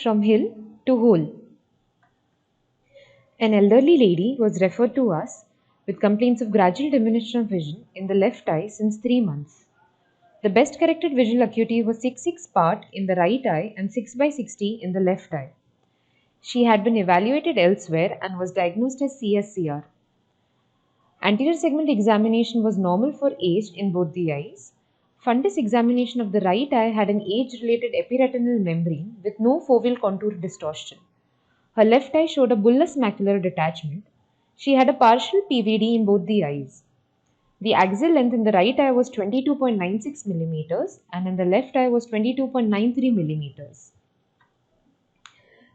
from hill to hole. An elderly lady was referred to us with complaints of gradual diminution of vision in the left eye since 3 months. The best corrected visual acuity was 6/6 part in the right eye and 6/60 in the left eye. She had been evaluated elsewhere and was diagnosed as CSCR. Anterior segment examination was normal for age in both the eyes. Fundus examination of the right eye had an age-related epiretinal membrane with no foveal contour distortion. Her left eye showed a bullous macular detachment. She had a partial PVD in both the eyes. The axial length in the right eye was 22.96 mm and in the left eye was 22.93 mm.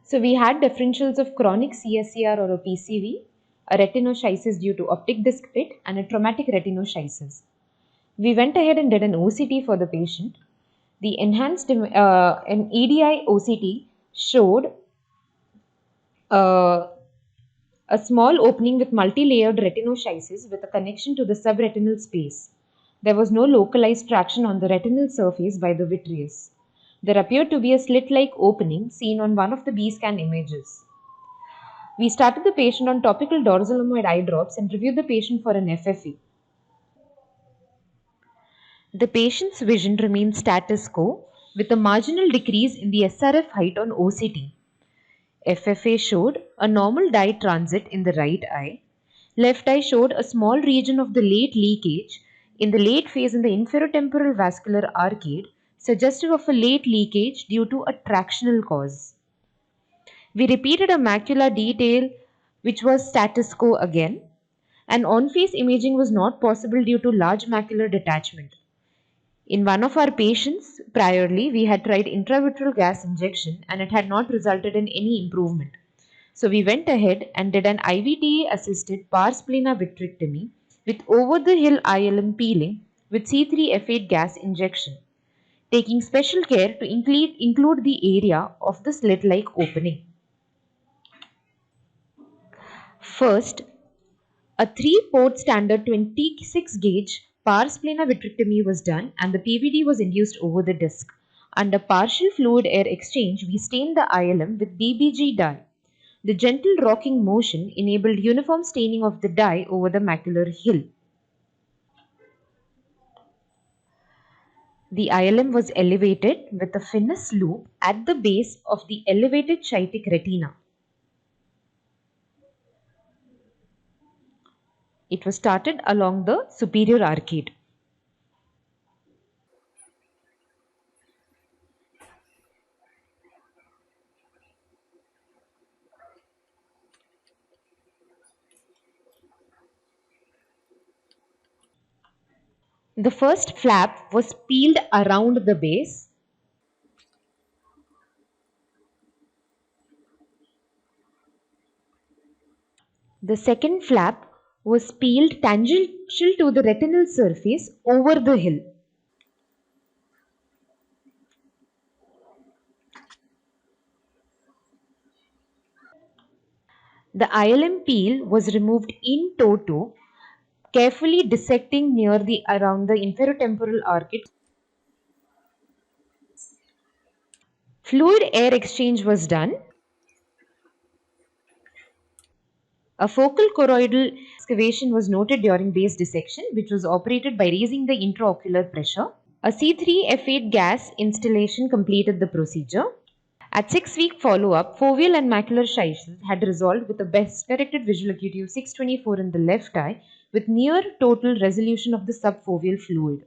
So we had differentials of chronic CSCR or a PCV, a retinoschisis due to optic disc pit, and a traumatic retinoschisis. We went ahead and did an OCT for the patient. The enhanced an EDI OCT showed a small opening with multi-layered retinoschisis with a connection to the subretinal space. There was no localized traction on the retinal surface by the vitreous. There appeared to be a slit-like opening seen on one of the B-scan images. We started the patient on topical dorsalamide eye drops and reviewed the patient for an FFE. The patient's vision remained status quo with a marginal decrease in the SRF height on OCT. FFA showed a normal dye transit in the right eye. Left eye showed a small region of the late leakage in the late phase in the inferotemporal vascular arcade, suggestive of a late leakage due to a tractional cause. We repeated a macula detail which was status quo again, and on-face imaging was not possible due to large macular detachment. In one of our patients, priorly, we had tried intravitreal gas injection and it had not resulted in any improvement. So we went ahead and did an IVTA-assisted pars plana vitrectomy with over-the-hill ILM peeling with C3F8 gas injection, taking special care to include the area of the slit-like opening. First, a 3-port standard 26 gauge pars plana vitrectomy was done and the PVD was induced over the disc. Under partial fluid air exchange, we stained the ILM with BBG dye. The gentle rocking motion enabled uniform staining of the dye over the macular hill. The ILM was elevated with a finis loop at the base of the elevated chytic retina. It was started along the superior arcade. The first flap was peeled around the base. The second flap was peeled tangential to the retinal surface over the hill. The ILM peel was removed in toto, carefully dissecting around the inferotemporal arcade. Fluid air exchange was done. A focal choroidal excavation was noted during base dissection, which was operated by raising the intraocular pressure. A C3F8 gas installation completed the procedure. At 6-week follow-up, foveal and macular schisis had resolved with a best corrected visual acuity of 624 in the left eye with near total resolution of the subfoveal fluid.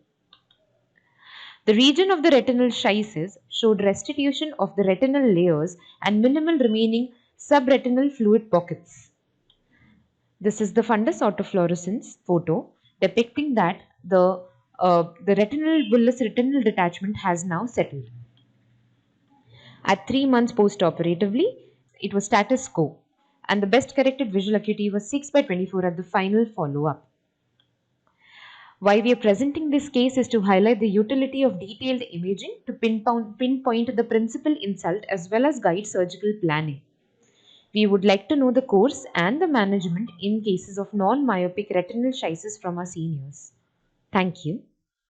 The region of the retinal schisis showed restitution of the retinal layers and minimal remaining subretinal fluid pockets. This is the fundus autofluorescence photo depicting that the bullous retinal detachment has now settled. At 3 months post-operatively, it was status quo and the best corrected visual acuity was 6/24 at the final follow-up. Why we are presenting this case is to highlight the utility of detailed imaging to pinpoint the principal insult as well as guide surgical planning. We would like to know the course and the management in cases of non-myopic retinal schisis from our seniors. Thank you.